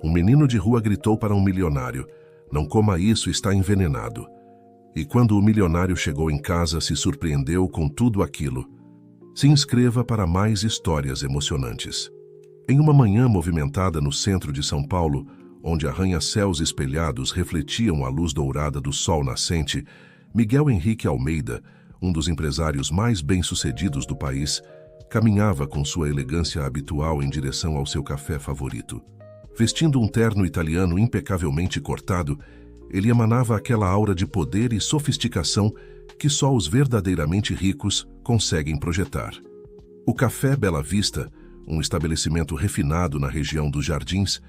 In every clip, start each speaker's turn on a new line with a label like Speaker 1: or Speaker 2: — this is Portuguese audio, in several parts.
Speaker 1: Um menino de rua gritou para um milionário: "Não coma isso, está envenenado." E quando o milionário chegou em casa, se surpreendeu com tudo aquilo. Se inscreva para mais histórias emocionantes. Em uma manhã movimentada no centro de São Paulo, onde arranha-céus espelhados refletiam a luz dourada do sol nascente, Miguel Henrique Almeida, um dos empresários mais bem-sucedidos do país, caminhava com sua elegância habitual em direção ao seu café favorito. Vestindo um terno italiano impecavelmente cortado, ele emanava aquela aura de poder e sofisticação que só os verdadeiramente ricos conseguem projetar. O Café Bela Vista, um estabelecimento refinado na região dos Jardins,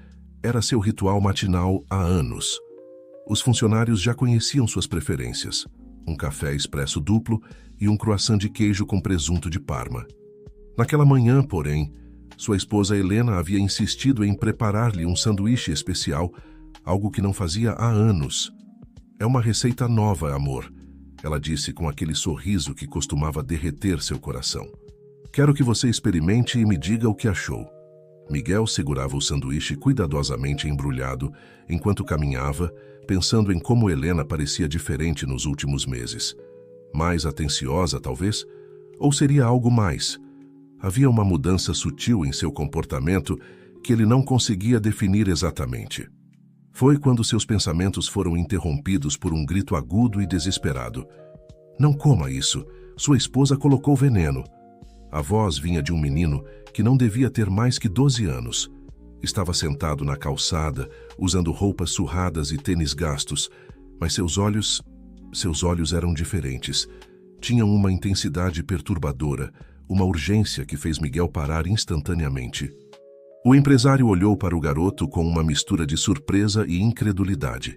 Speaker 1: era seu ritual matinal há anos. Os funcionários já conheciam suas preferências: um café expresso duplo e um croissant de queijo com presunto de Parma. Naquela manhã, porém, sua esposa Helena havia insistido em preparar-lhe um sanduíche especial, algo que não fazia há anos. "É uma receita nova, amor," ela disse com aquele sorriso que costumava derreter seu coração. "Quero que você experimente e me diga o que achou." Miguel segurava o sanduíche cuidadosamente embrulhado enquanto caminhava, pensando em como Helena parecia diferente nos últimos meses. Mais atenciosa, talvez? Ou seria algo mais? Havia uma mudança sutil em seu comportamento que ele não conseguia definir exatamente. Foi quando seus pensamentos foram interrompidos por um grito agudo e desesperado. "Não coma isso! Sua esposa colocou veneno." A voz vinha de um menino que não devia ter mais que 12 anos. Estava sentado na calçada, usando roupas surradas e tênis gastos, mas seus olhos eram diferentes. Tinham uma intensidade perturbadora, uma urgência que fez Miguel parar instantaneamente. O empresário olhou para o garoto com uma mistura de surpresa e incredulidade.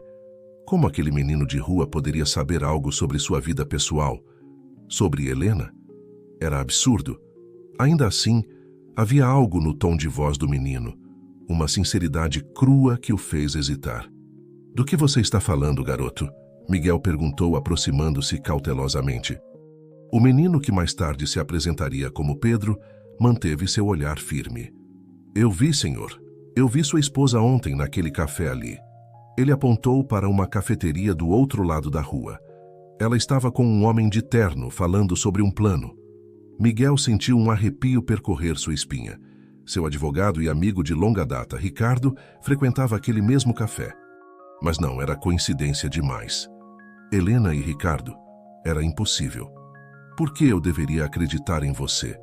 Speaker 1: Como aquele menino de rua poderia saber algo sobre sua vida pessoal? Sobre Helena? Era absurdo. Ainda assim, havia algo no tom de voz do menino, uma sinceridade crua que o fez hesitar. "Do que você está falando, garoto?" Miguel perguntou, aproximando-se cautelosamente. O menino, que mais tarde se apresentaria como Pedro, manteve seu olhar firme. "Eu vi, senhor. Eu vi sua esposa ontem naquele café ali." Ele apontou para uma cafeteria do outro lado da rua. Ela estava com um homem de terno falando sobre um plano. Miguel sentiu um arrepio percorrer sua espinha. Seu advogado e amigo de longa data, Ricardo, frequentava aquele mesmo café. Mas não era coincidência demais. Helena e Ricardo. Era impossível. "Por que eu deveria acreditar em você?"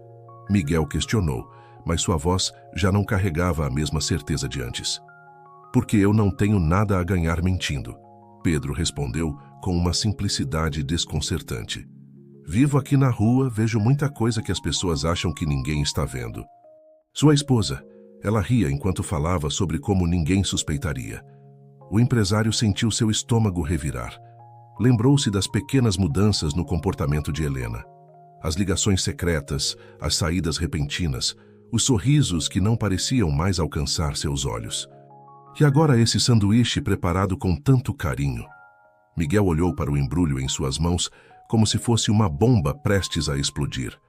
Speaker 1: Miguel questionou, mas sua voz já não carregava a mesma certeza de antes. "Porque eu não tenho nada a ganhar mentindo," Pedro respondeu com uma simplicidade desconcertante. "Vivo aqui na rua, vejo muita coisa que as pessoas acham que ninguém está vendo." Sua esposa, ela ria enquanto falava sobre como ninguém suspeitaria. O empresário sentiu seu estômago revirar. Lembrou-se das pequenas mudanças no comportamento de Helena. As ligações secretas, as saídas repentinas, os sorrisos que não pareciam mais alcançar seus olhos. E agora esse sanduíche preparado com tanto carinho. Miguel olhou para o embrulho em suas mãos como se fosse uma bomba prestes a explodir.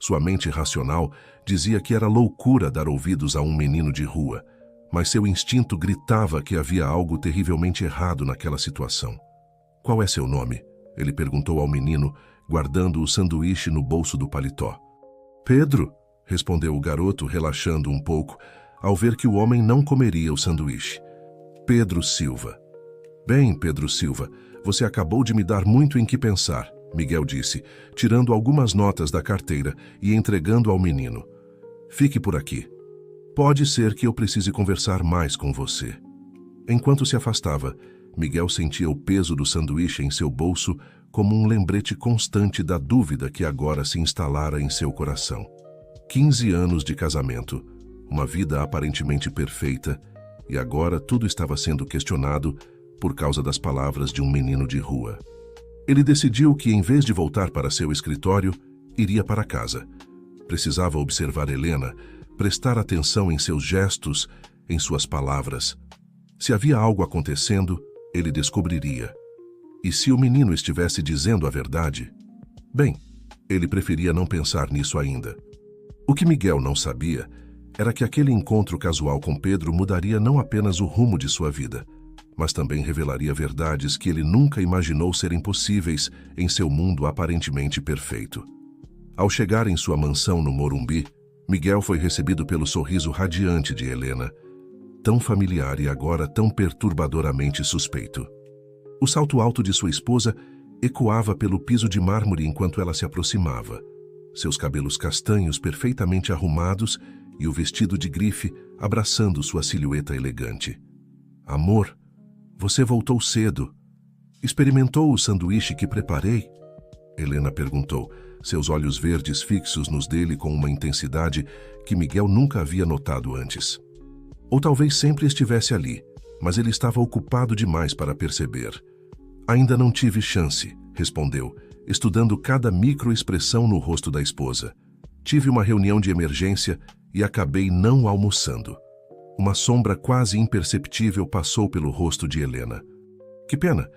Speaker 1: Sua mente racional dizia que era loucura dar ouvidos a um menino de rua, mas seu instinto gritava que havia algo terrivelmente errado naquela situação. "Qual é seu nome?" ele perguntou ao menino, guardando o sanduíche no bolso do paletó. "Pedro", respondeu o garoto, relaxando um pouco, ao ver que o homem não comeria o sanduíche. "Pedro Silva." "Bem, Pedro Silva, você acabou de me dar muito em que pensar," Miguel disse, tirando algumas notas da carteira e entregando ao menino. "Fique por aqui. Pode ser que eu precise conversar mais com você." Enquanto se afastava, Miguel sentia o peso do sanduíche em seu bolso como um lembrete constante da dúvida que agora se instalara em seu coração. 15 anos de casamento, uma vida aparentemente perfeita, e agora tudo estava sendo questionado por causa das palavras de um menino de rua. Ele decidiu que, em vez de voltar para seu escritório, iria para casa. Precisava observar Helena, prestar atenção em seus gestos, em suas palavras. Se havia algo acontecendo, ele descobriria. E se o menino estivesse dizendo a verdade? Bem, ele preferia não pensar nisso ainda. O que Miguel não sabia era que aquele encontro casual com Pedro mudaria não apenas o rumo de sua vida, mas também revelaria verdades que ele nunca imaginou serem possíveis em seu mundo aparentemente perfeito. Ao chegar em sua mansão no Morumbi, Miguel foi recebido pelo sorriso radiante de Helena, tão familiar e agora tão perturbadoramente suspeito. O salto alto de sua esposa ecoava pelo piso de mármore enquanto ela se aproximava, seus cabelos castanhos perfeitamente arrumados e o vestido de grife abraçando sua silhueta elegante. Amor, você voltou cedo. Experimentou o sanduíche que preparei? Helena perguntou, seus olhos verdes fixos nos dele com uma intensidade que Miguel nunca havia notado antes. Ou talvez sempre estivesse ali, mas ele estava ocupado demais para perceber. Ainda não tive chance, respondeu, estudando cada microexpressão no rosto da esposa. Tive uma reunião de emergência e acabei não almoçando. Uma sombra quase imperceptível passou pelo rosto de Helena. Que pena.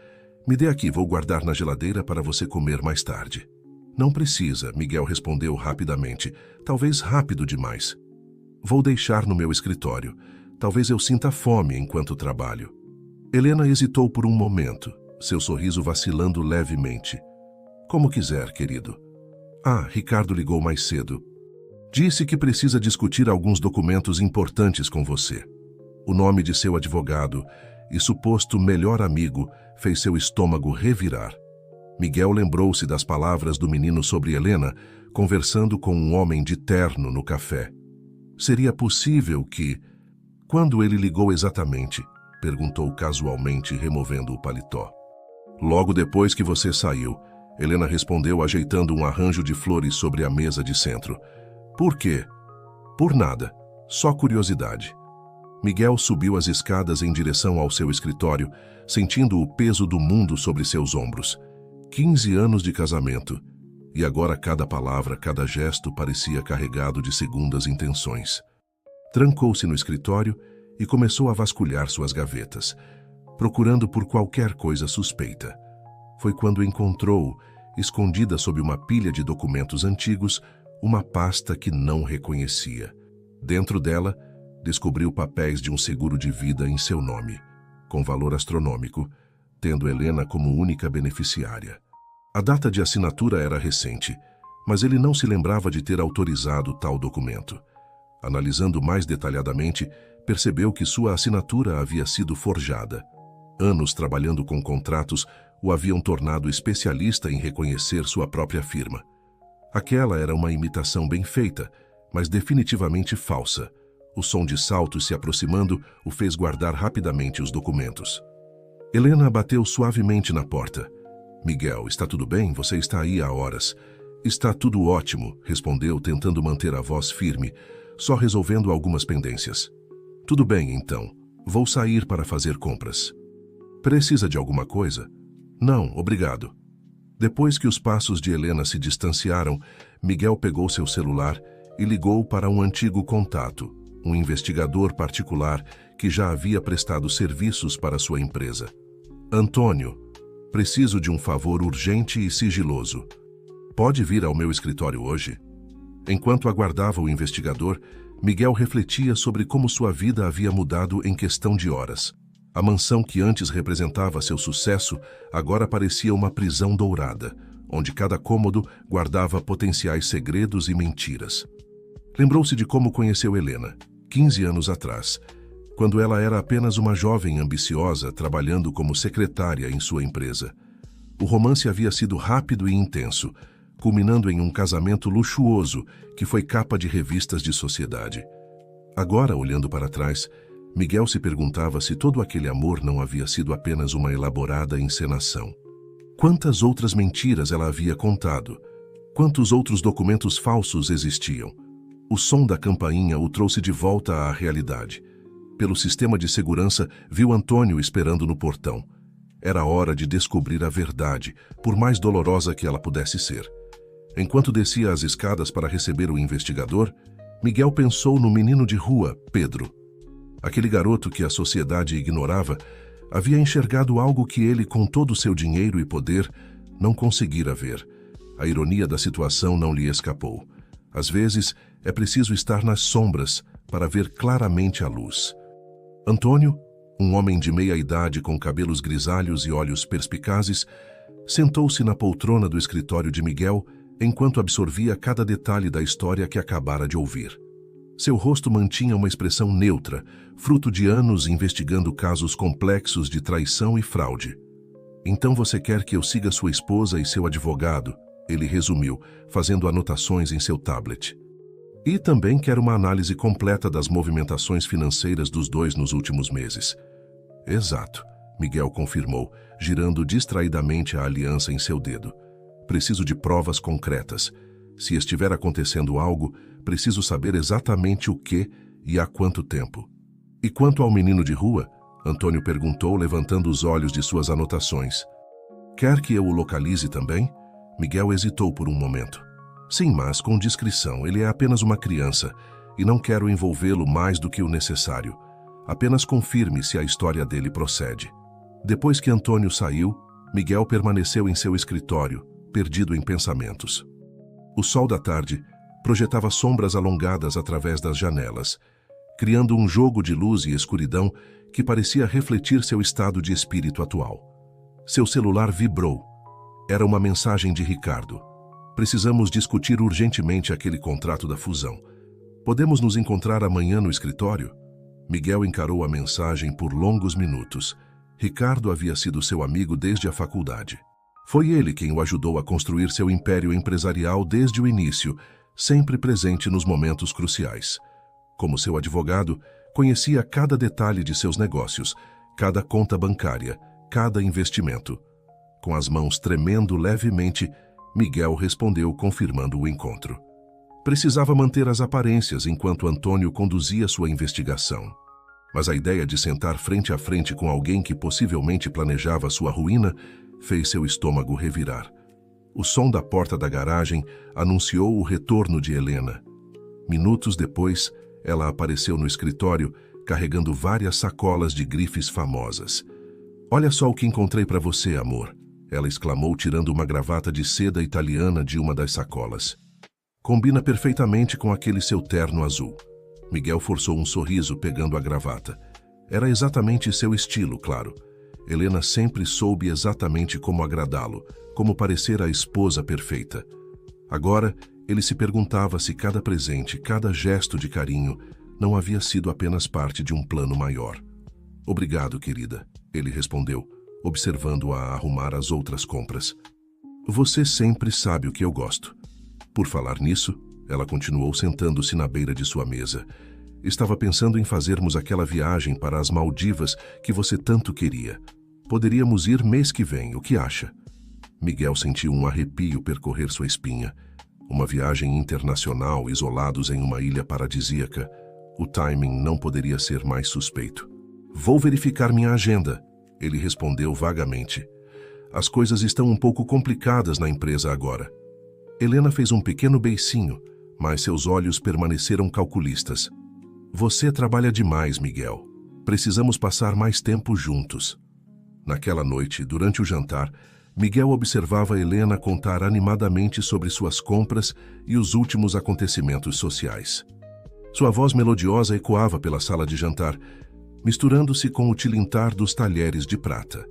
Speaker 1: Me dê aqui, vou guardar na geladeira para você comer mais tarde. Não precisa, Miguel respondeu rapidamente. Talvez rápido demais. Vou deixar no meu escritório. Talvez eu sinta fome enquanto trabalho. Helena hesitou por um momento, seu sorriso vacilando levemente. Como quiser, querido. Ah, Ricardo ligou mais cedo. Disse que precisa discutir alguns documentos importantes com você. O nome de seu advogado e suposto melhor amigo fez seu estômago revirar. Miguel lembrou-se das palavras do menino sobre Helena, conversando com um homem de terno no café. Seria possível que... Quando ele ligou exatamente? Perguntou casualmente, removendo o paletó. Logo depois que você saiu, Helena respondeu ajeitando um arranjo de flores sobre a mesa de centro. Por quê? Por nada. Só curiosidade. Miguel subiu as escadas em direção ao seu escritório, sentindo o peso do mundo sobre seus ombros. 15 anos de casamento. E agora cada palavra, cada gesto parecia carregado de segundas intenções. Trancou-se no escritório e começou a vasculhar suas gavetas, procurando por qualquer coisa suspeita. Foi quando encontrou, escondida sob uma pilha de documentos antigos, uma pasta que não reconhecia. Dentro dela, descobriu papéis de um seguro de vida em seu nome, com valor astronômico, tendo Helena como única beneficiária. A data de assinatura era recente, mas ele não se lembrava de ter autorizado tal documento. Analisando mais detalhadamente, percebeu que sua assinatura havia sido forjada. Anos trabalhando com contratos o haviam tornado especialista em reconhecer sua própria firma. Aquela era uma imitação bem feita, mas definitivamente falsa. O som de saltos se aproximando o fez guardar rapidamente os documentos. Helena bateu suavemente na porta. Miguel, está tudo bem? Você está aí há horas. Está tudo ótimo, respondeu, tentando manter a voz firme, só resolvendo algumas pendências. Tudo bem, então. Vou sair para fazer compras. Precisa de alguma coisa? Não, obrigado. Depois que os passos de Helena se distanciaram, Miguel pegou seu celular e ligou para um antigo contato, um investigador particular que já havia prestado serviços para sua empresa. Antônio, preciso de um favor urgente e sigiloso. Pode vir ao meu escritório hoje? Enquanto aguardava o investigador, Miguel refletia sobre como sua vida havia mudado em questão de horas. A mansão que antes representava seu sucesso agora parecia uma prisão dourada, onde cada cômodo guardava potenciais segredos e mentiras. Lembrou-se de como conheceu Helena, 15 anos atrás, quando ela era apenas uma jovem ambiciosa trabalhando como secretária em sua empresa. O romance havia sido rápido e intenso, culminando em um casamento luxuoso que foi capa de revistas de sociedade. Agora, olhando para trás, Miguel se perguntava se todo aquele amor não havia sido apenas uma elaborada encenação. Quantas outras mentiras ela havia contado? Quantos outros documentos falsos existiam? O som da campainha o trouxe de volta à realidade. Pelo sistema de segurança, viu Antônio esperando no portão. Era hora de descobrir a verdade, por mais dolorosa que ela pudesse ser. Enquanto descia as escadas para receber o investigador, Miguel pensou no menino de rua, Pedro. Aquele garoto que a sociedade ignorava havia enxergado algo que ele, com todo o seu dinheiro e poder, não conseguira ver. A ironia da situação não lhe escapou. Às vezes, é preciso estar nas sombras para ver claramente a luz. Antônio, um homem de meia idade com cabelos grisalhos e olhos perspicazes, sentou-se na poltrona do escritório de Miguel enquanto absorvia cada detalhe da história que acabara de ouvir. Seu rosto mantinha uma expressão neutra, fruto de anos investigando casos complexos de traição e fraude. "Então você quer que eu siga sua esposa e seu advogado?" ele resumiu, fazendo anotações em seu tablet. "E também quero uma análise completa das movimentações financeiras dos dois nos últimos meses." "Exato", Miguel confirmou, girando distraidamente a aliança em seu dedo. "Preciso de provas concretas. Se estiver acontecendo algo, preciso saber exatamente o que e há quanto tempo." "E quanto ao menino de rua?" Antônio perguntou, levantando os olhos de suas anotações. "Quer que eu o localize também?" Miguel hesitou por um momento. "Sim, mas com discrição. Ele é apenas uma criança e não quero envolvê-lo mais do que o necessário. Apenas confirme se a história dele procede." Depois que Antônio saiu, Miguel permaneceu em seu escritório, perdido em pensamentos. O sol da tarde projetava sombras alongadas através das janelas, criando um jogo de luz e escuridão que parecia refletir seu estado de espírito atual. Seu celular vibrou. Era uma mensagem de Ricardo. "Precisamos discutir urgentemente aquele contrato da fusão. Podemos nos encontrar amanhã no escritório?" Miguel encarou a mensagem por longos minutos. Ricardo havia sido seu amigo desde a faculdade. Foi ele quem o ajudou a construir seu império empresarial desde o início, sempre presente nos momentos cruciais. Como seu advogado, conhecia cada detalhe de seus negócios, cada conta bancária, cada investimento. Com as mãos tremendo levemente, Miguel respondeu confirmando o encontro. Precisava manter as aparências enquanto Antônio conduzia sua investigação. Mas a ideia de sentar frente a frente com alguém que possivelmente planejava sua ruína fez seu estômago revirar. O som da porta da garagem anunciou o retorno de Helena. Minutos depois, ela apareceu no escritório carregando várias sacolas de grifes famosas. "Olha só o que encontrei para você, amor", ela exclamou, tirando uma gravata de seda italiana de uma das sacolas. "Combina perfeitamente com aquele seu terno azul." Miguel forçou um sorriso pegando a gravata. Era exatamente seu estilo, claro. Helena sempre soube exatamente como agradá-lo, como parecer a esposa perfeita. Agora, ele se perguntava se cada presente, cada gesto de carinho, não havia sido apenas parte de um plano maior. "Obrigado, querida", ele respondeu, observando-a arrumar as outras compras. "Você sempre sabe o que eu gosto." Por falar nisso, ela continuou sentando-se na beira de sua mesa. "Estava pensando em fazermos aquela viagem para as Maldivas que você tanto queria. Poderíamos ir mês que vem, o que acha?" Miguel sentiu um arrepio percorrer sua espinha. Uma viagem internacional, isolados em uma ilha paradisíaca. O timing não poderia ser mais suspeito. "Vou verificar minha agenda", ele respondeu vagamente. "As coisas estão um pouco complicadas na empresa agora." Helena fez um pequeno beicinho, mas seus olhos permaneceram calculistas. "Você trabalha demais, Miguel. Precisamos passar mais tempo juntos." Naquela noite, durante o jantar, Miguel observava Helena contar animadamente sobre suas compras e os últimos acontecimentos sociais. Sua voz melodiosa ecoava pela sala de jantar, misturando-se com o tilintar dos talheres de prata.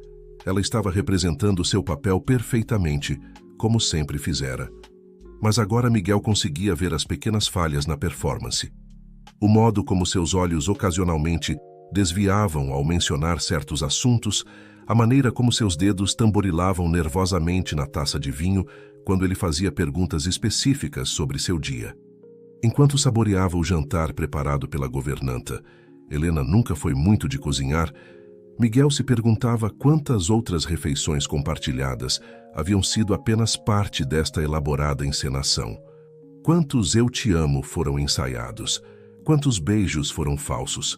Speaker 1: Ela estava representando seu papel perfeitamente, como sempre fizera. Mas agora Miguel conseguia ver as pequenas falhas na performance. O modo como seus olhos ocasionalmente desviavam ao mencionar certos assuntos, a maneira como seus dedos tamborilavam nervosamente na taça de vinho quando ele fazia perguntas específicas sobre seu dia. Enquanto saboreava o jantar preparado pela governanta, Helena nunca foi muito de cozinhar, Miguel se perguntava quantas outras refeições compartilhadas haviam sido apenas parte desta elaborada encenação. Quantos "eu te amo" foram ensaiados? Quantos beijos foram falsos?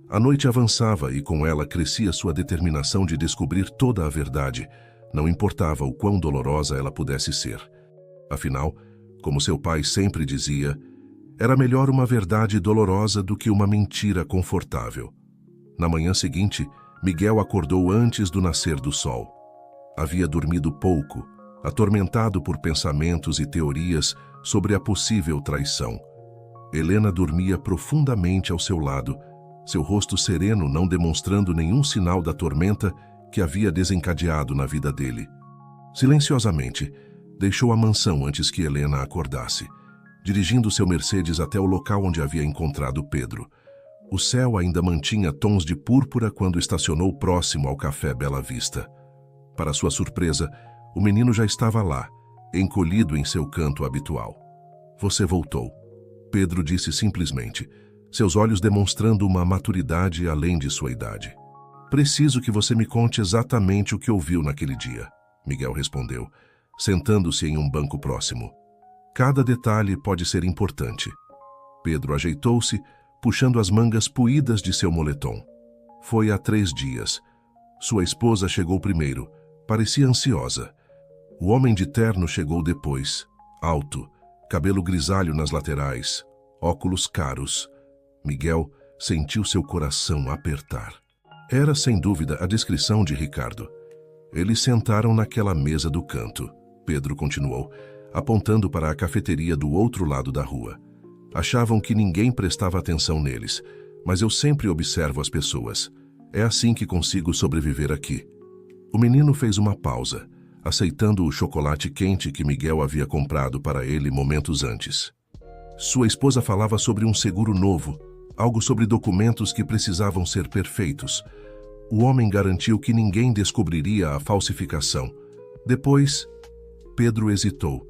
Speaker 1: A noite avançava e com ela crescia sua determinação de descobrir toda a verdade, não importava o quão dolorosa ela pudesse ser. Afinal, como seu pai sempre dizia, era melhor uma verdade dolorosa do que uma mentira confortável. Na manhã seguinte, Miguel acordou antes do nascer do sol. Havia dormido pouco, atormentado por pensamentos e teorias sobre a possível traição. Helena dormia profundamente ao seu lado, seu rosto sereno não demonstrando nenhum sinal da tormenta que havia desencadeado na vida dele. Silenciosamente, deixou a mansão antes que Helena acordasse, dirigindo seu Mercedes até o local onde havia encontrado Pedro. O céu ainda mantinha tons de púrpura quando estacionou próximo ao Café Bela Vista. Para sua surpresa, o menino já estava lá, encolhido em seu canto habitual. "Você voltou", Pedro disse simplesmente, seus olhos demonstrando uma maturidade além de sua idade. "Preciso que você me conte exatamente o que ouviu naquele dia", Miguel respondeu, sentando-se em um banco próximo. "Cada detalhe pode ser importante." Pedro ajeitou-se, puxando as mangas puídas de seu moletom. "Foi há 3 dias. Sua esposa chegou primeiro. Parecia ansiosa. O homem de terno chegou depois, alto, cabelo grisalho nas laterais, óculos caros." Miguel sentiu seu coração apertar. Era, sem dúvida, a descrição de Ricardo. "Eles sentaram naquela mesa do canto", Pedro continuou, apontando para a cafeteria do outro lado da rua. "Achavam que ninguém prestava atenção neles, mas eu sempre observo as pessoas. É assim que consigo sobreviver aqui." O menino fez uma pausa, aceitando o chocolate quente que Miguel havia comprado para ele momentos antes. Sua esposa falava sobre um seguro novo, algo sobre documentos que precisavam ser perfeitos. O homem garantiu que ninguém descobriria a falsificação. Depois, Pedro hesitou.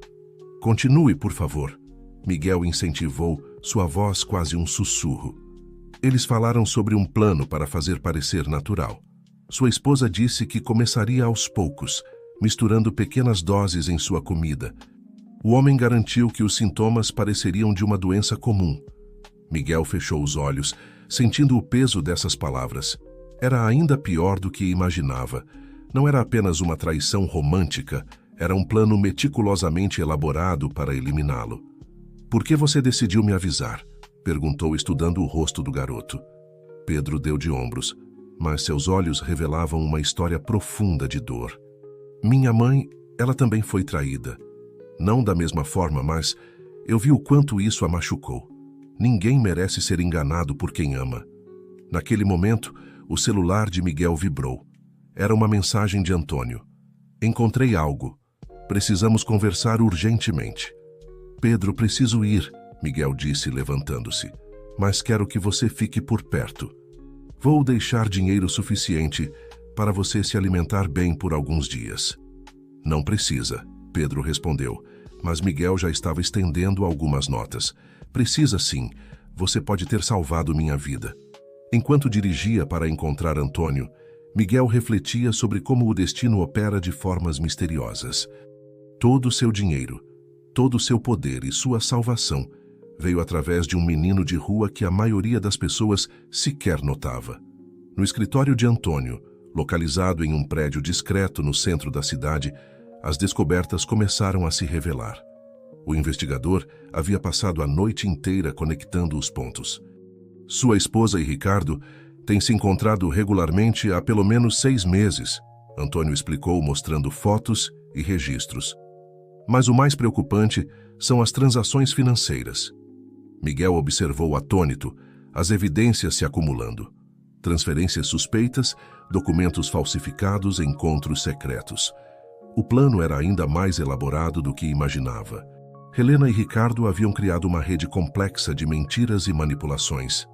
Speaker 1: "Continue, por favor." Miguel incentivou, sua voz quase um sussurro. "Eles falaram sobre um plano para fazer parecer natural. Sua esposa disse que começaria aos poucos, misturando pequenas doses em sua comida. O homem garantiu que os sintomas pareceriam de uma doença comum." Miguel fechou os olhos, sentindo o peso dessas palavras. Era ainda pior do que imaginava. Não era apenas uma traição romântica, era um plano meticulosamente elaborado para eliminá-lo. "Por que você decidiu me avisar?" perguntou, estudando o rosto do garoto. Pedro deu de ombros, mas seus olhos revelavam uma história profunda de dor. "Minha mãe, ela também foi traída. Não da mesma forma, mas eu vi o quanto isso a machucou. Ninguém merece ser enganado por quem ama." Naquele momento, o celular de Miguel vibrou. Era uma mensagem de Antônio. "Encontrei algo. Precisamos conversar urgentemente." "Pedro, preciso ir", Miguel disse, levantando-se. "Mas quero que você fique por perto. Vou deixar dinheiro suficiente para você se alimentar bem por alguns dias." "Não precisa", Pedro respondeu, mas Miguel já estava estendendo algumas notas. "Precisa sim, você pode ter salvado minha vida." Enquanto dirigia para encontrar Antônio, Miguel refletia sobre como o destino opera de formas misteriosas. Todo o seu dinheiro, todo o seu poder e sua salvação veio através de um menino de rua que a maioria das pessoas sequer notava. No escritório de Antônio, localizado em um prédio discreto no centro da cidade, as descobertas começaram a se revelar. O investigador havia passado a noite inteira conectando os pontos. Sua esposa e Ricardo têm se encontrado regularmente há pelo menos 6 meses, Antônio explicou, mostrando fotos e registros. Mas o mais preocupante são as transações financeiras. Miguel observou atônito, as evidências se acumulando. Transferências suspeitas, documentos falsificados, encontros secretos. O plano era ainda mais elaborado do que imaginava. Helena e Ricardo haviam criado uma rede complexa de mentiras e manipulações.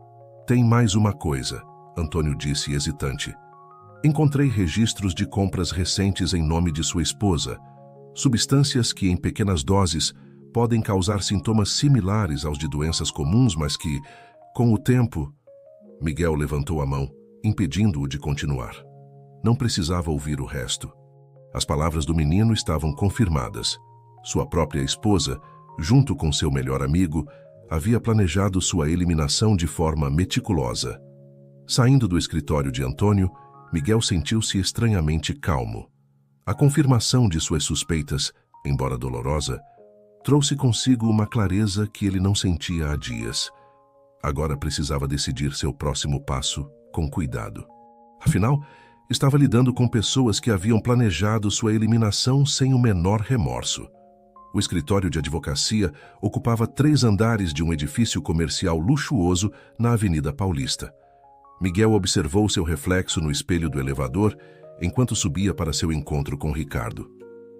Speaker 1: "Tem mais uma coisa", Antônio disse hesitante. "Encontrei registros de compras recentes em nome de sua esposa, substâncias que, em pequenas doses, podem causar sintomas similares aos de doenças comuns, mas que, com o tempo..." Miguel levantou a mão, impedindo-o de continuar. Não precisava ouvir o resto. As palavras do menino estavam confirmadas. Sua própria esposa, junto com seu melhor amigo, havia planejado sua eliminação de forma meticulosa. Saindo do escritório de Antônio, Miguel sentiu-se estranhamente calmo. A confirmação de suas suspeitas, embora dolorosa, trouxe consigo uma clareza que ele não sentia há dias. Agora precisava decidir seu próximo passo com cuidado. Afinal, estava lidando com pessoas que haviam planejado sua eliminação sem o menor remorso. O escritório de advocacia ocupava 3 andares de um edifício comercial luxuoso na Avenida Paulista. Miguel observou seu reflexo no espelho do elevador enquanto subia para seu encontro com Ricardo.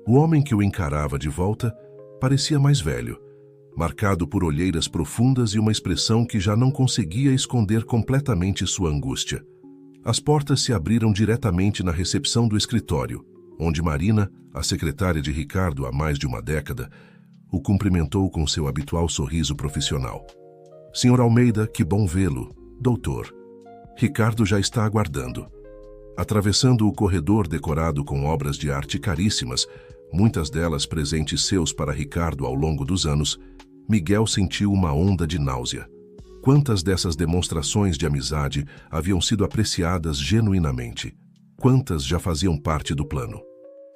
Speaker 1: O homem que o encarava de volta parecia mais velho, marcado por olheiras profundas e uma expressão que já não conseguia esconder completamente sua angústia. As portas se abriram diretamente na recepção do escritório, onde Marina, a secretária de Ricardo há mais de uma década, o cumprimentou com seu habitual sorriso profissional. Senhor Almeida, que bom vê-lo, doutor. Ricardo já está aguardando. Atravessando o corredor decorado com obras de arte caríssimas, muitas delas presentes seus para Ricardo ao longo dos anos, Miguel sentiu uma onda de náusea. Quantas dessas demonstrações de amizade haviam sido apreciadas genuinamente? Quantas já faziam parte do plano?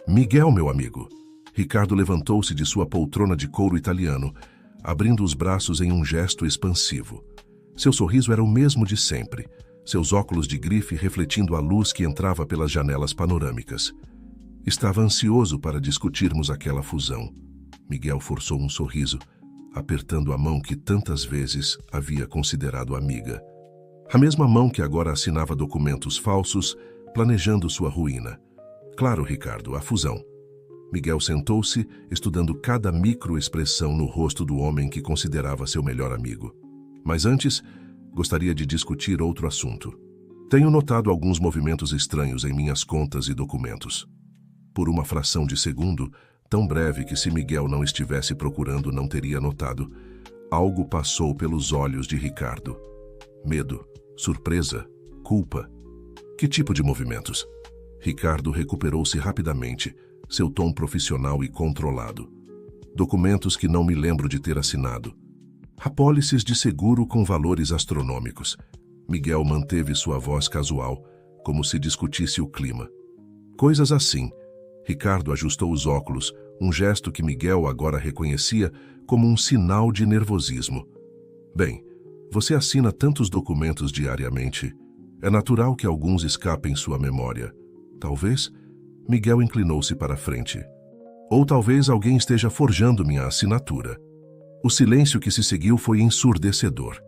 Speaker 1: Miguel, meu amigo. Ricardo levantou-se de sua poltrona de couro italiano, abrindo os braços em um gesto expansivo. Seu sorriso era o mesmo de sempre, seus óculos de grife refletindo a luz que entrava pelas janelas panorâmicas. Estava ansioso para discutirmos aquela fusão. Miguel forçou um sorriso, apertando a mão que tantas vezes havia considerado amiga. A mesma mão que agora assinava documentos falsos, planejando sua ruína. Claro, Ricardo, a fusão. Miguel sentou-se, estudando cada microexpressão no rosto do homem que considerava seu melhor amigo. Mas antes, gostaria de discutir outro assunto. Tenho notado alguns movimentos estranhos em minhas contas e documentos. Por uma fração de segundo, tão breve que se Miguel não estivesse procurando não teria notado, algo passou pelos olhos de Ricardo. Medo, surpresa, culpa. Que tipo de movimentos? Ricardo recuperou-se rapidamente, seu tom profissional e controlado. Documentos que não me lembro de ter assinado. Apólices de seguro com valores astronômicos. Miguel manteve sua voz casual, como se discutisse o clima. Coisas assim. Ricardo ajustou os óculos, um gesto que Miguel agora reconhecia como um sinal de nervosismo. Bem, você assina tantos documentos diariamente. É natural que alguns escapem sua memória. Talvez... Miguel inclinou-se para a frente. Ou talvez alguém esteja forjando minha assinatura. O silêncio que se seguiu foi ensurdecedor.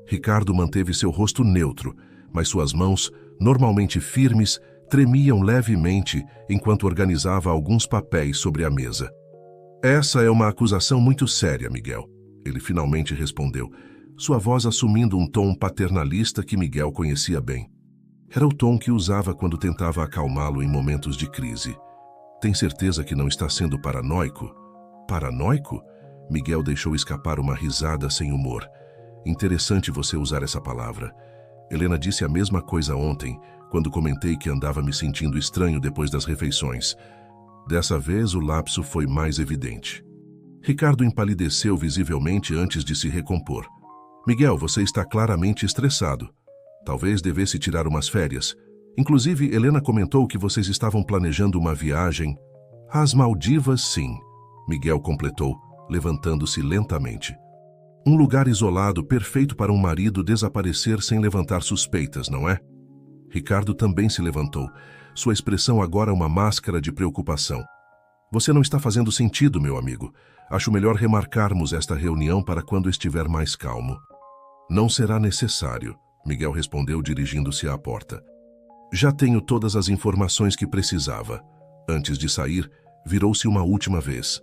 Speaker 1: Ricardo manteve seu rosto neutro, mas suas mãos, normalmente firmes, tremiam levemente enquanto organizava alguns papéis sobre a mesa. Essa é uma acusação muito séria, Miguel. Ele finalmente respondeu, sua voz assumindo um tom paternalista que Miguel conhecia bem. Era o tom que usava quando tentava acalmá-lo em momentos de crise. Tem certeza que não está sendo paranoico? Paranoico? Miguel deixou escapar uma risada sem humor. Interessante você usar essa palavra. Helena disse a mesma coisa ontem, quando comentei que andava me sentindo estranho depois das refeições. Dessa vez, o lapso foi mais evidente. Ricardo empalideceu visivelmente antes de se recompor. Miguel, você está claramente estressado. Talvez devesse tirar umas férias. Inclusive, Helena comentou que vocês estavam planejando uma viagem. Às Maldivas, sim, Miguel completou, levantando-se lentamente. Um lugar isolado perfeito para um marido desaparecer sem levantar suspeitas, não é? Ricardo também se levantou, sua expressão agora uma máscara de preocupação. Você não está fazendo sentido, meu amigo. Acho melhor remarcarmos esta reunião para quando estiver mais calmo. Não será necessário, Miguel respondeu dirigindo-se à porta. Já tenho todas as informações que precisava. Antes de sair, virou-se uma última vez.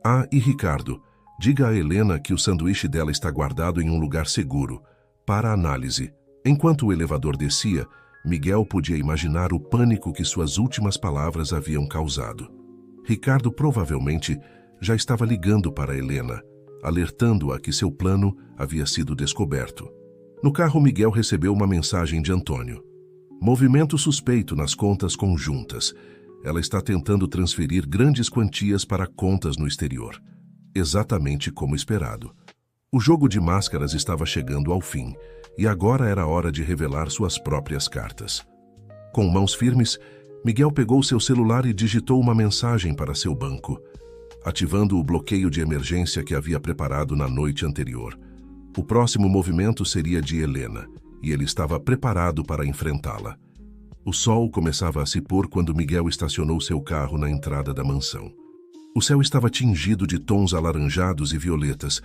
Speaker 1: Ah, e Ricardo, diga a Helena que o sanduíche dela está guardado em um lugar seguro, para análise. Enquanto o elevador descia, Miguel podia imaginar o pânico que suas últimas palavras haviam causado. Ricardo provavelmente já estava ligando para Helena, alertando-a que seu plano havia sido descoberto. No carro, Miguel recebeu uma mensagem de Antônio. Movimento suspeito nas contas conjuntas. Ela está tentando transferir grandes quantias para contas no exterior. Exatamente como esperado. O jogo de máscaras estava chegando ao fim, e agora era hora de revelar suas próprias cartas. Com mãos firmes, Miguel pegou seu celular e digitou uma mensagem para seu banco, ativando o bloqueio de emergência que havia preparado na noite anterior. O próximo movimento seria de Helena, e ele estava preparado para enfrentá-la. O sol começava a se pôr quando Miguel estacionou seu carro na entrada da mansão. O céu estava tingido de tons alaranjados e violetas,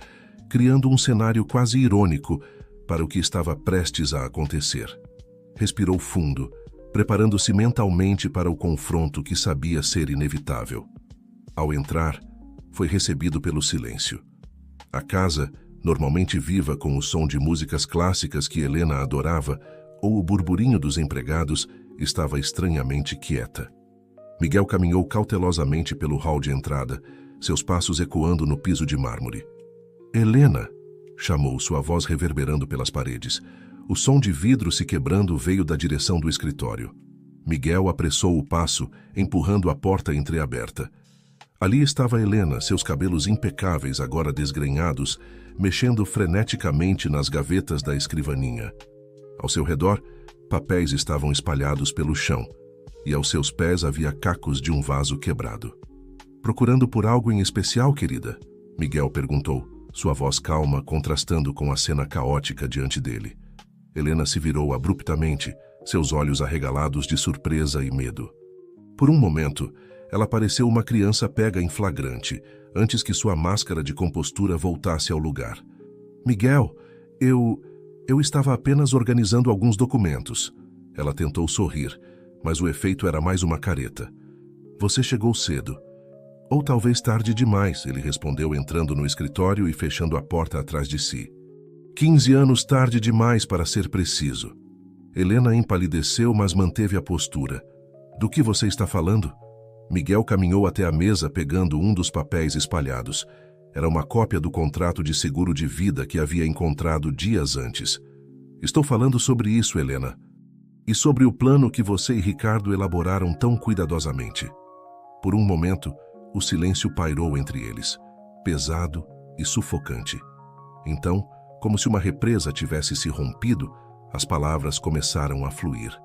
Speaker 1: criando um cenário quase irônico para o que estava prestes a acontecer. Respirou fundo, preparando-se mentalmente para o confronto que sabia ser inevitável. Ao entrar, foi recebido pelo silêncio. A casa, normalmente viva com o som de músicas clássicas que Helena adorava, ou o burburinho dos empregados, estava estranhamente quieta. Miguel caminhou cautelosamente pelo hall de entrada, seus passos ecoando no piso de mármore. "Helena!" chamou, sua voz reverberando pelas paredes. O som de vidro se quebrando veio da direção do escritório. Miguel apressou o passo, empurrando a porta entreaberta. Ali estava Helena, seus cabelos impecáveis, agora desgrenhados, mexendo freneticamente nas gavetas da escrivaninha. Ao seu redor, papéis estavam espalhados pelo chão, e aos seus pés havia cacos de um vaso quebrado. "Procurando por algo em especial, querida?" Miguel perguntou, sua voz calma contrastando com a cena caótica diante dele. Helena se virou abruptamente, seus olhos arregalados de surpresa e medo. Por um momento, ela pareceu uma criança pega em flagrante, antes que sua máscara de compostura voltasse ao lugar. "Miguel, eu estava apenas organizando alguns documentos." Ela tentou sorrir, mas o efeito era mais uma careta. "Você chegou cedo." "Ou talvez tarde demais," ele respondeu entrando no escritório e fechando a porta atrás de si. 15 anos tarde demais para ser preciso. Helena empalideceu, mas manteve a postura. "Do que você está falando?" Miguel caminhou até a mesa pegando um dos papéis espalhados. Era uma cópia do contrato de seguro de vida que havia encontrado dias antes. "Estou falando sobre isso, Helena. E sobre o plano que você e Ricardo elaboraram tão cuidadosamente." Por um momento, o silêncio pairou entre eles, pesado e sufocante. Então, como se uma represa tivesse se rompido, as palavras começaram a fluir.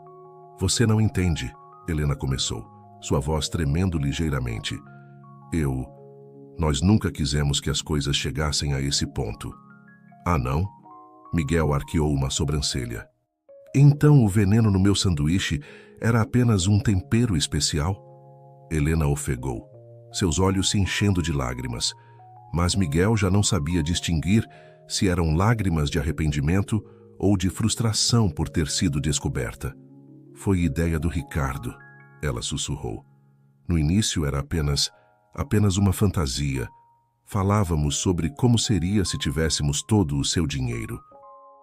Speaker 1: "Você não entende," Helena começou, sua voz tremendo ligeiramente. Nós nunca quisemos que as coisas chegassem a esse ponto." "Ah, não?" Miguel arqueou uma sobrancelha. "Então o veneno no meu sanduíche era apenas um tempero especial?" Helena ofegou, seus olhos se enchendo de lágrimas. Mas Miguel já não sabia distinguir se eram lágrimas de arrependimento ou de frustração por ter sido descoberta. "Foi ideia do Ricardo," ela sussurrou. "No início era apenas uma fantasia. Falávamos sobre como seria se tivéssemos todo o seu dinheiro.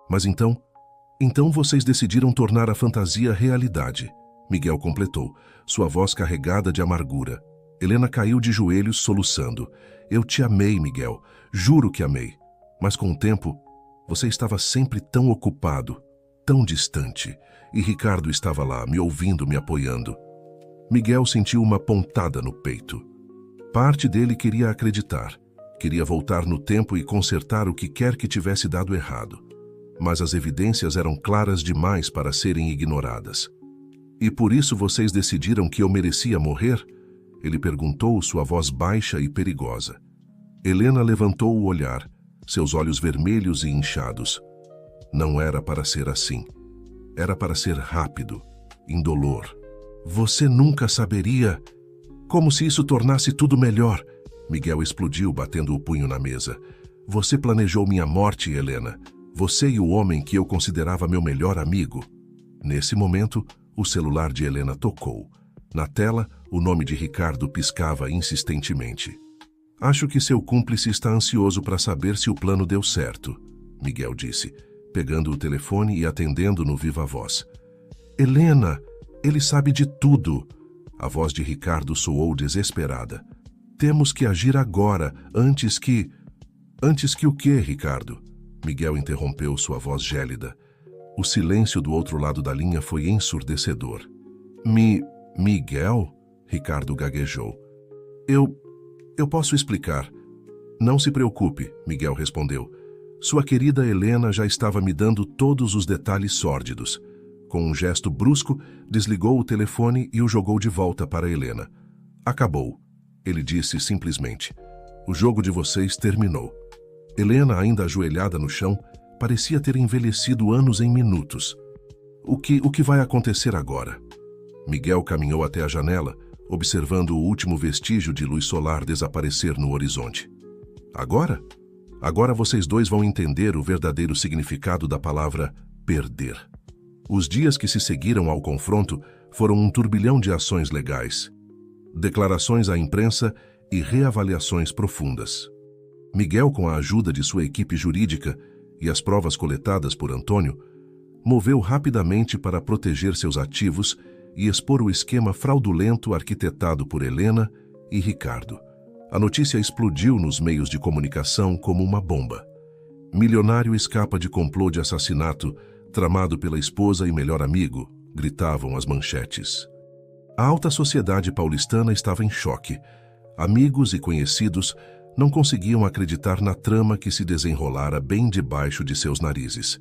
Speaker 1: Mas então vocês decidiram tornar a fantasia realidade," Miguel completou, sua voz carregada de amargura. Helena caiu de joelhos soluçando. "Eu te amei, Miguel. Juro que amei. Mas com o tempo, você estava sempre tão ocupado, tão distante. E Ricardo estava lá, me ouvindo, me apoiando." Miguel sentiu uma pontada no peito. Parte dele queria acreditar. Queria voltar no tempo e consertar o que quer que tivesse dado errado. Mas as evidências eram claras demais para serem ignoradas. "E por isso vocês decidiram que eu merecia morrer?" Ele perguntou, sua voz baixa e perigosa. Helena levantou o olhar, seus olhos vermelhos e inchados. "Não era para ser assim. Era para ser rápido, indolor. Você nunca saberia. Como se isso tornasse tudo melhor." Miguel explodiu, batendo o punho na mesa. "Você planejou minha morte, Helena. Você e o homem que eu considerava meu melhor amigo." Nesse momento, o celular de Helena tocou. Na tela, o nome de Ricardo piscava insistentemente. "Acho que seu cúmplice está ansioso para saber se o plano deu certo," Miguel disse, pegando o telefone e atendendo no viva voz. "Helena, ele sabe de tudo." A voz de Ricardo soou desesperada. "Temos que agir agora, antes que..." "Antes que o quê, Ricardo?" Miguel interrompeu, sua voz gélida. O silêncio do outro lado da linha foi ensurdecedor. Miguel? Ricardo gaguejou. Eu posso explicar." "Não se preocupe," Miguel respondeu. Sua querida Helena já estava me dando todos os detalhes sórdidos. Com um gesto brusco, desligou o telefone e o jogou de volta para Helena. "Acabou," ele disse simplesmente. "O jogo de vocês terminou." Helena, ainda ajoelhada no chão, parecia ter envelhecido anos em minutos. O que vai acontecer agora?" Miguel caminhou até a janela, observando o último vestígio de luz solar desaparecer no horizonte. Agora? Agora vocês dois vão entender o verdadeiro significado da palavra perder. Os dias que se seguiram ao confronto foram um turbilhão de ações legais, declarações à imprensa e reavaliações profundas. Miguel, com a ajuda de sua equipe jurídica e as provas coletadas por Antônio, moveu rapidamente para proteger seus ativos e expor o esquema fraudulento arquitetado por Helena e Ricardo. A notícia explodiu nos meios de comunicação como uma bomba. Milionário escapa de complô de assassinato tramado pela esposa e melhor amigo, gritavam as manchetes. A alta sociedade paulistana estava em choque. Amigos e conhecidos não conseguiam acreditar na trama que se desenrolara bem debaixo de seus narizes.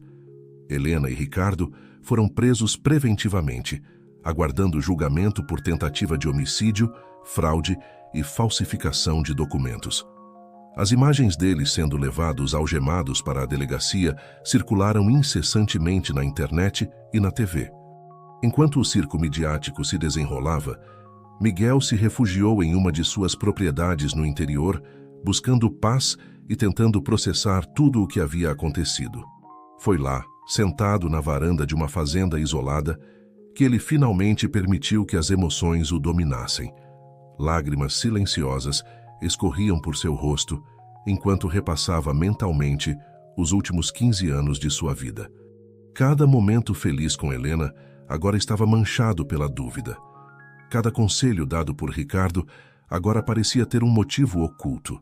Speaker 1: Helena e Ricardo foram presos preventivamente, aguardando julgamento por tentativa de homicídio, fraude e falsificação de documentos. As imagens deles sendo levados algemados para a delegacia circularam incessantemente na internet e na TV. Enquanto o circo midiático se desenrolava, Miguel se refugiou em uma de suas propriedades no interior, buscando paz e tentando processar tudo o que havia acontecido. Foi lá, sentado na varanda de uma fazenda isolada, que ele finalmente permitiu que as emoções o dominassem. Lágrimas silenciosas escorriam por seu rosto enquanto repassava mentalmente os últimos 15 anos de sua vida. Cada momento feliz com Helena agora estava manchado pela dúvida. Cada conselho dado por Ricardo agora parecia ter um motivo oculto.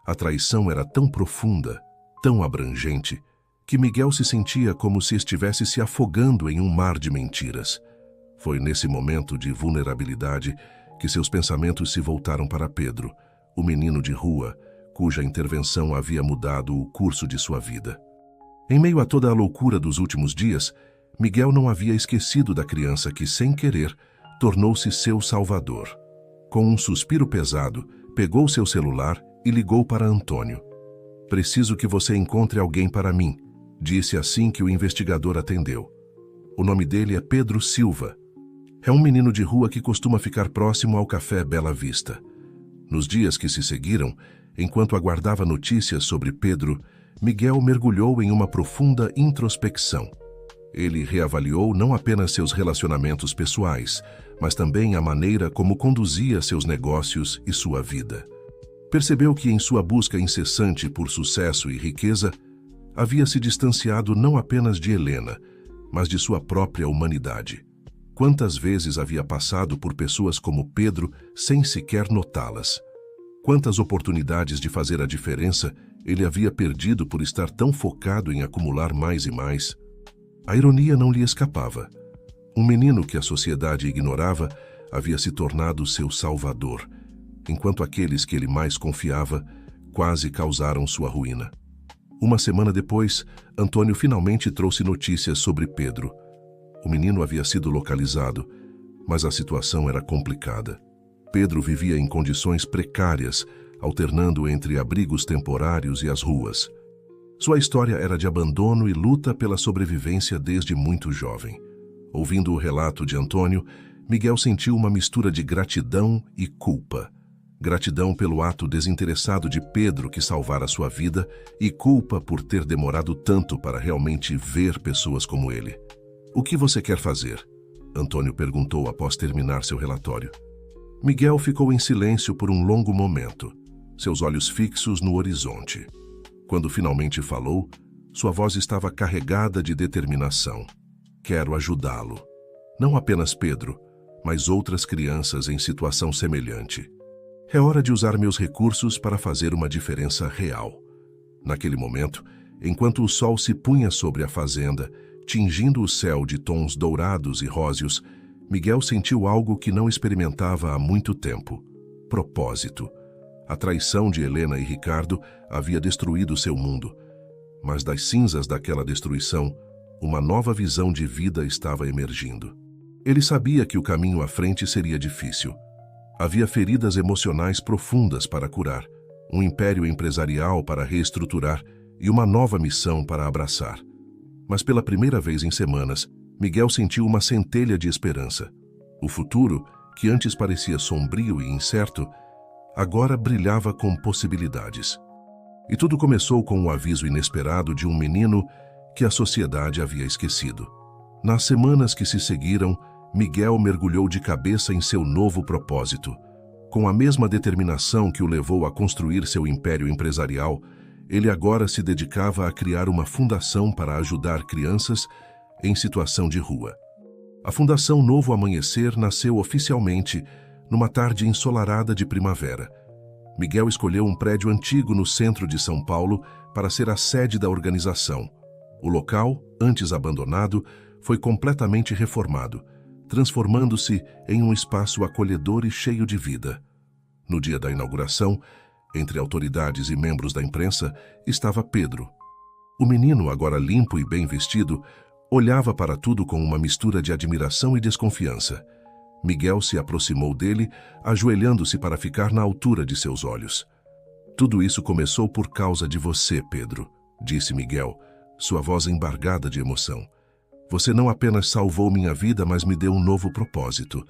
Speaker 1: A traição era tão profunda, tão abrangente, que Miguel se sentia como se estivesse se afogando em um mar de mentiras. Foi nesse momento de vulnerabilidade que seus pensamentos se voltaram para Pedro, o menino de rua, cuja intervenção havia mudado o curso de sua vida. Em meio a toda a loucura dos últimos dias, Miguel não havia esquecido da criança que, sem querer, tornou-se seu salvador. Com um suspiro pesado, pegou seu celular e ligou para Antônio. "Preciso que você encontre alguém para mim", disse assim que o investigador atendeu. O nome dele é Pedro Silva. É um menino de rua que costuma ficar próximo ao Café Bela Vista. Nos dias que se seguiram, enquanto aguardava notícias sobre Pedro, Miguel mergulhou em uma profunda introspecção. Ele reavaliou não apenas seus relacionamentos pessoais, mas também a maneira como conduzia seus negócios e sua vida. Percebeu que em sua busca incessante por sucesso e riqueza, havia se distanciado não apenas de Helena, mas de sua própria humanidade. Quantas vezes havia passado por pessoas como Pedro sem sequer notá-las? Quantas oportunidades de fazer a diferença ele havia perdido por estar tão focado em acumular mais e mais? A ironia não lhe escapava. Um menino que a sociedade ignorava havia se tornado seu salvador, enquanto aqueles que ele mais confiava quase causaram sua ruína. Uma semana depois, Antônio finalmente trouxe notícias sobre Pedro. O menino havia sido localizado, mas a situação era complicada. Pedro vivia em condições precárias, alternando entre abrigos temporários e as ruas. Sua história era de abandono e luta pela sobrevivência desde muito jovem. Ouvindo o relato de Antônio, Miguel sentiu uma mistura de gratidão e culpa. Gratidão pelo ato desinteressado de Pedro que salvara sua vida e culpa por ter demorado tanto para realmente ver pessoas como ele. "O que você quer fazer?", Antônio perguntou após terminar seu relatório. Miguel ficou em silêncio por um longo momento, seus olhos fixos no horizonte. Quando finalmente falou, sua voz estava carregada de determinação. "Quero ajudá-lo. Não apenas Pedro, mas outras crianças em situação semelhante. É hora de usar meus recursos para fazer uma diferença real." Naquele momento, enquanto o sol se punha sobre a fazenda, tingindo o céu de tons dourados e róseos, Miguel sentiu algo que não experimentava há muito tempo: propósito. A traição de Helena e Ricardo havia destruído seu mundo, mas das cinzas daquela destruição, uma nova visão de vida estava emergindo. Ele sabia que o caminho à frente seria difícil. Havia feridas emocionais profundas para curar, um império empresarial para reestruturar e uma nova missão para abraçar. Mas pela primeira vez em semanas, Miguel sentiu uma centelha de esperança. O futuro, que antes parecia sombrio e incerto, agora brilhava com possibilidades. E tudo começou com um aviso inesperado de um menino que a sociedade havia esquecido. Nas semanas que se seguiram, Miguel mergulhou de cabeça em seu novo propósito. Com a mesma determinação que o levou a construir seu império empresarial, ele agora se dedicava a criar uma fundação para ajudar crianças em situação de rua. A Fundação Novo Amanhecer nasceu oficialmente numa tarde ensolarada de primavera. Miguel escolheu um prédio antigo no centro de São Paulo para ser a sede da organização. O local, antes abandonado, foi completamente reformado, transformando-se em um espaço acolhedor e cheio de vida. No dia da inauguração, entre autoridades e membros da imprensa, estava Pedro. O menino, agora limpo e bem vestido, olhava para tudo com uma mistura de admiração e desconfiança. Miguel se aproximou dele, ajoelhando-se para ficar na altura de seus olhos. "Tudo isso começou por causa de você, Pedro", disse Miguel, sua voz embargada de emoção. "Você não apenas salvou minha vida, mas me deu um novo propósito."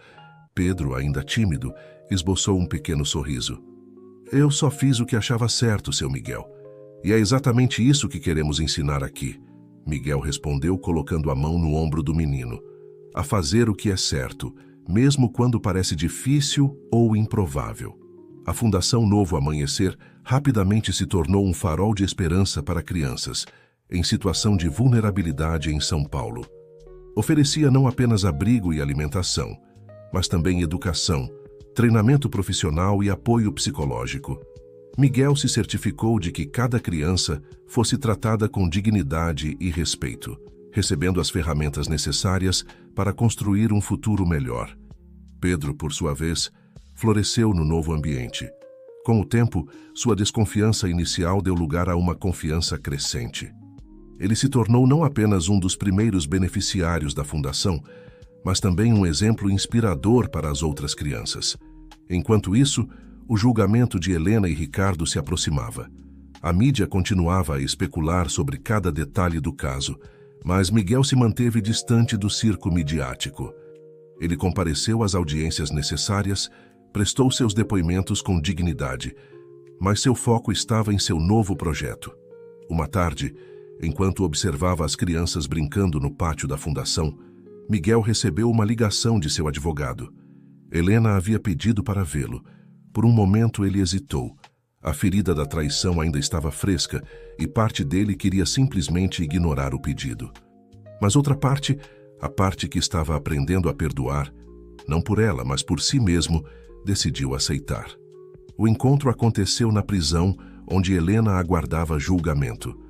Speaker 1: Pedro, ainda tímido, esboçou um pequeno sorriso. "Eu só fiz o que achava certo, seu Miguel. E é exatamente isso que queremos ensinar aqui." Miguel respondeu, colocando a mão no ombro do menino. "A fazer o que é certo, mesmo quando parece difícil ou improvável." A Fundação Novo Amanhecer rapidamente se tornou um farol de esperança para crianças em situação de vulnerabilidade em São Paulo. Oferecia não apenas abrigo e alimentação, mas também educação, treinamento profissional e apoio psicológico. Miguel se certificou de que cada criança fosse tratada com dignidade e respeito, recebendo as ferramentas necessárias para construir um futuro melhor. Pedro, por sua vez, floresceu no novo ambiente. Com o tempo, sua desconfiança inicial deu lugar a uma confiança crescente. Ele se tornou não apenas um dos primeiros beneficiários da fundação, mas também um exemplo inspirador para as outras crianças. Enquanto isso, o julgamento de Helena e Ricardo se aproximava. A mídia continuava a especular sobre cada detalhe do caso, mas Miguel se manteve distante do circo midiático. Ele compareceu às audiências necessárias, prestou seus depoimentos com dignidade, mas seu foco estava em seu novo projeto. Uma tarde, enquanto observava as crianças brincando no pátio da fundação, Miguel recebeu uma ligação de seu advogado. Helena havia pedido para vê-lo. Por um momento ele hesitou. A ferida da traição ainda estava fresca e parte dele queria simplesmente ignorar o pedido. Mas outra parte, a parte que estava aprendendo a perdoar, não por ela, mas por si mesmo, decidiu aceitar. O encontro aconteceu na prisão, onde Helena aguardava julgamento.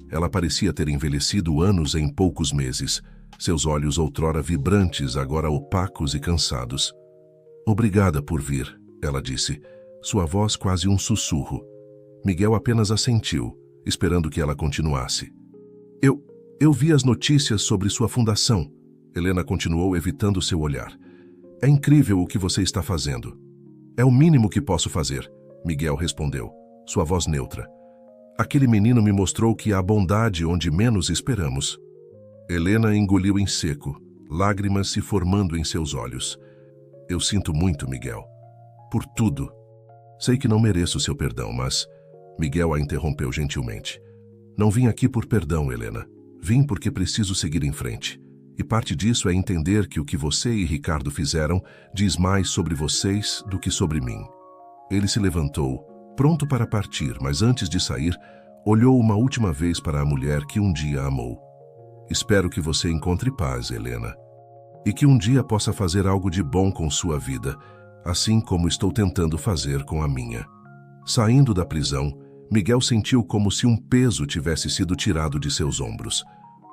Speaker 1: Ela parecia ter envelhecido anos em poucos meses, seus olhos outrora vibrantes, agora opacos e cansados. "Obrigada por vir", ela disse, sua voz quase um sussurro. Miguel apenas assentiu, esperando que ela continuasse. Eu vi as notícias sobre sua fundação." Helena continuou, evitando seu olhar. "É incrível o que você está fazendo." "É o mínimo que posso fazer", Miguel respondeu, sua voz neutra. "Aquele menino me mostrou que há bondade onde menos esperamos." Helena engoliu em seco, lágrimas se formando em seus olhos. "Eu sinto muito, Miguel. Por tudo. Sei que não mereço seu perdão, mas..." Miguel a interrompeu gentilmente. "Não vim aqui por perdão, Helena. Vim porque preciso seguir em frente. E parte disso é entender que o que você e Ricardo fizeram diz mais sobre vocês do que sobre mim." Ele se levantou, pronto para partir, mas antes de sair, olhou uma última vez para a mulher que um dia amou. "Espero que você encontre paz, Helena. E que um dia possa fazer algo de bom com sua vida, assim como estou tentando fazer com a minha." Saindo da prisão, Miguel sentiu como se um peso tivesse sido tirado de seus ombros.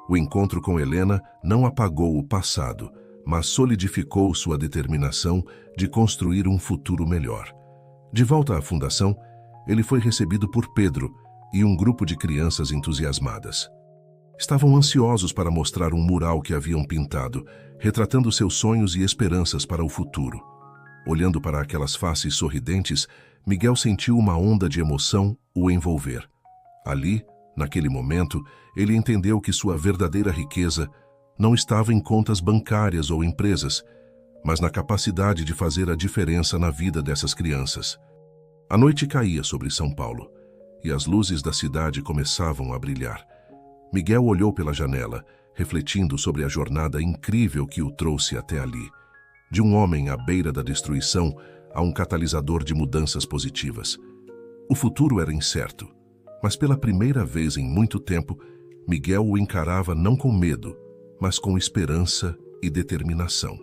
Speaker 1: O encontro com Helena não apagou o passado, mas solidificou sua determinação de construir um futuro melhor. De volta à fundação, ele foi recebido por Pedro e um grupo de crianças entusiasmadas. Estavam ansiosos para mostrar um mural que haviam pintado, retratando seus sonhos e esperanças para o futuro. Olhando para aquelas faces sorridentes, Miguel sentiu uma onda de emoção o envolver. Ali, naquele momento, ele entendeu que sua verdadeira riqueza não estava em contas bancárias ou empresas, mas na capacidade de fazer a diferença na vida dessas crianças. A noite caía sobre São Paulo, e as luzes da cidade começavam a brilhar. Miguel olhou pela janela, refletindo sobre a jornada incrível que o trouxe até ali. De um homem à beira da destruição a um catalisador de mudanças positivas. O futuro era incerto, mas pela primeira vez em muito tempo, Miguel o encarava não com medo, mas com esperança e determinação.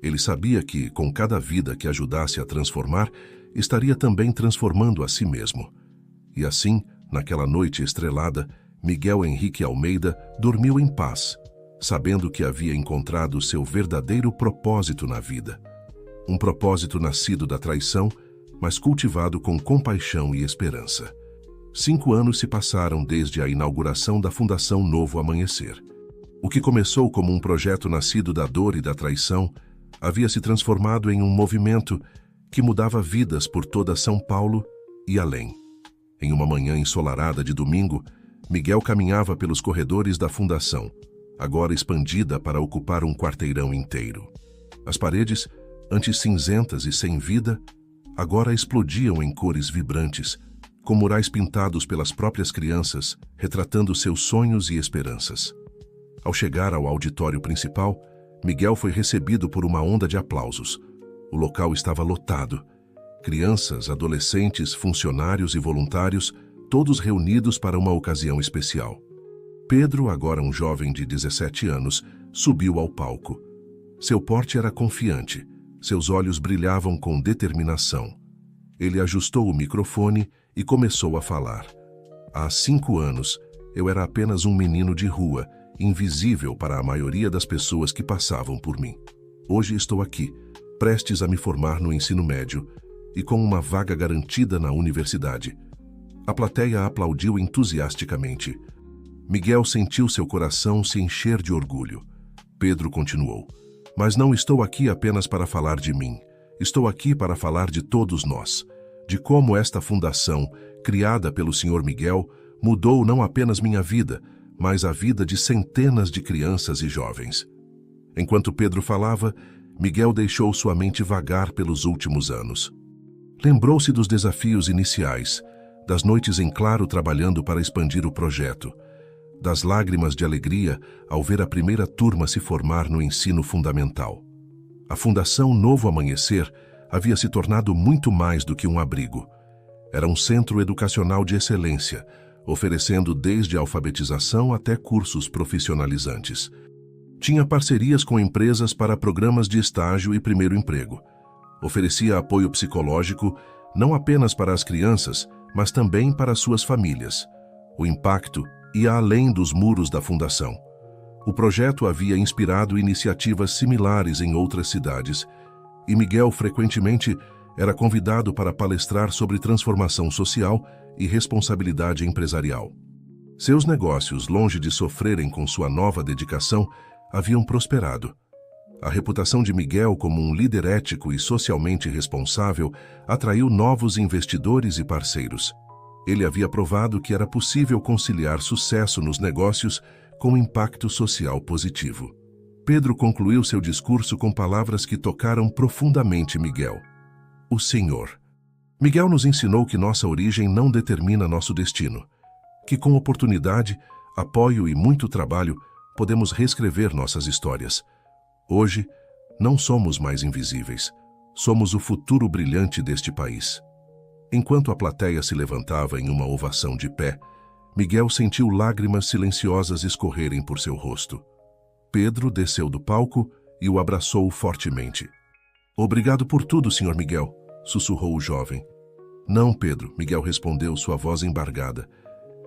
Speaker 1: Ele sabia que, com cada vida que ajudasse a transformar, estaria também transformando a si mesmo. E assim, naquela noite estrelada, Miguel Henrique Almeida dormiu em paz, sabendo que havia encontrado seu verdadeiro propósito na vida. Um propósito nascido da traição, mas cultivado com compaixão e esperança. 5 anos se passaram desde a inauguração da Fundação Novo Amanhecer. O que começou como um projeto nascido da dor e da traição, havia se transformado em um movimento que mudava vidas por toda São Paulo e além. Em uma manhã ensolarada de domingo, Miguel caminhava pelos corredores da fundação, agora expandida para ocupar um quarteirão inteiro. As paredes, antes cinzentas e sem vida, agora explodiam em cores vibrantes, com murais pintados pelas próprias crianças, retratando seus sonhos e esperanças. Ao chegar ao auditório principal, Miguel foi recebido por uma onda de aplausos. O local estava lotado. Crianças, adolescentes, funcionários e voluntários, todos reunidos para uma ocasião especial. Pedro, agora um jovem de 17 anos, subiu ao palco. Seu porte era confiante, seus olhos brilhavam com determinação. Ele ajustou o microfone e começou a falar. Há 5 anos, eu era apenas um menino de rua, invisível para a maioria das pessoas que passavam por mim. Hoje estou aqui, prestes a me formar no ensino médio e com uma vaga garantida na universidade. A plateia aplaudiu entusiasticamente. Miguel sentiu seu coração se encher de orgulho. Pedro continuou. Mas não estou aqui apenas para falar de mim. Estou aqui para falar de todos nós. De como esta fundação, criada pelo Sr. Miguel, mudou não apenas minha vida, mas a vida de centenas de crianças e jovens. Enquanto Pedro falava, Miguel deixou sua mente vagar pelos últimos anos. Lembrou-se dos desafios iniciais, das noites em claro trabalhando para expandir o projeto, das lágrimas de alegria ao ver a primeira turma se formar no ensino fundamental. A Fundação Novo Amanhecer havia se tornado muito mais do que um abrigo. Era um centro educacional de excelência, oferecendo desde a alfabetização até cursos profissionalizantes. Tinha parcerias com empresas para programas de estágio e primeiro emprego. Oferecia apoio psicológico não apenas para as crianças, mas também para suas famílias. O impacto ia além dos muros da fundação. O projeto havia inspirado iniciativas similares em outras cidades, e Miguel frequentemente era convidado para palestrar sobre transformação social e responsabilidade empresarial. Seus negócios, longe de sofrerem com sua nova dedicação, haviam prosperado. A reputação de Miguel como um líder ético e socialmente responsável atraiu novos investidores e parceiros. Ele havia provado que era possível conciliar sucesso nos negócios com impacto social positivo. Pedro concluiu seu discurso com palavras que tocaram profundamente Miguel. O Senhor. Miguel nos ensinou que nossa origem não determina nosso destino, que com oportunidade, apoio e muito trabalho, podemos reescrever nossas histórias. Hoje, não somos mais invisíveis, somos o futuro brilhante deste país. Enquanto a plateia se levantava em uma ovação de pé, Miguel sentiu lágrimas silenciosas escorrerem por seu rosto. Pedro desceu do palco e o abraçou fortemente. Obrigado por tudo, Sr. Miguel, sussurrou o jovem. Não, Pedro, Miguel respondeu, sua voz embargada.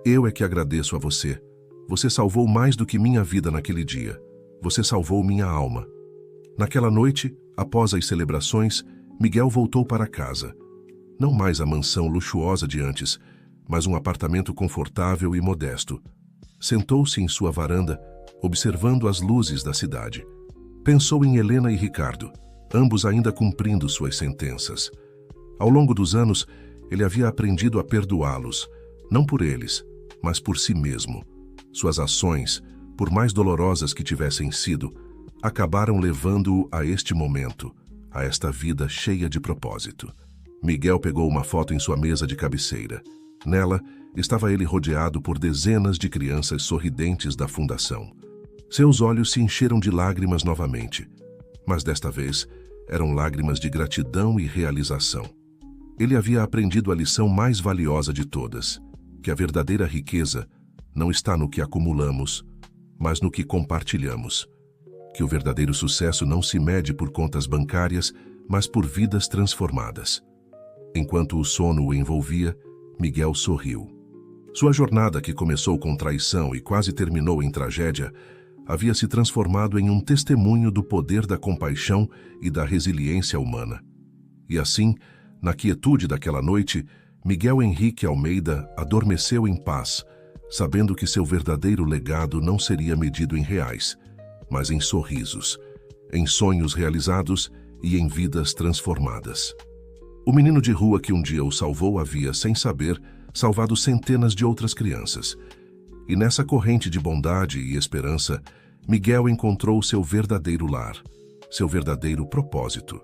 Speaker 1: Eu é que agradeço a você. Você salvou mais do que minha vida naquele dia. Você salvou minha alma. Naquela noite, após as celebrações, Miguel voltou para casa. Não mais a mansão luxuosa de antes, mas um apartamento confortável e modesto. Sentou-se em sua varanda, observando as luzes da cidade. Pensou em Helena e Ricardo, ambos ainda cumprindo suas sentenças. Ao longo dos anos, ele havia aprendido a perdoá-los, não por eles, mas por si mesmo. Suas ações, por mais dolorosas que tivessem sido, acabaram levando-o a este momento, a esta vida cheia de propósito. Miguel pegou uma foto em sua mesa de cabeceira. Nela, estava ele rodeado por dezenas de crianças sorridentes da fundação. Seus olhos se encheram de lágrimas novamente, mas desta vez eram lágrimas de gratidão e realização. Ele havia aprendido a lição mais valiosa de todas, que a verdadeira riqueza não está no que acumulamos, mas no que compartilhamos. Que o verdadeiro sucesso não se mede por contas bancárias, mas por vidas transformadas. Enquanto o sono o envolvia, Miguel sorriu. Sua jornada, que começou com traição e quase terminou em tragédia, havia se transformado em um testemunho do poder da compaixão e da resiliência humana. E assim, na quietude daquela noite, Miguel Henrique Almeida adormeceu em paz, sabendo que seu verdadeiro legado não seria medido em reais, mas em sorrisos, em sonhos realizados e em vidas transformadas. O menino de rua que um dia o salvou havia, sem saber, salvado centenas de outras crianças. E nessa corrente de bondade e esperança, Miguel encontrou seu verdadeiro lar, seu verdadeiro propósito.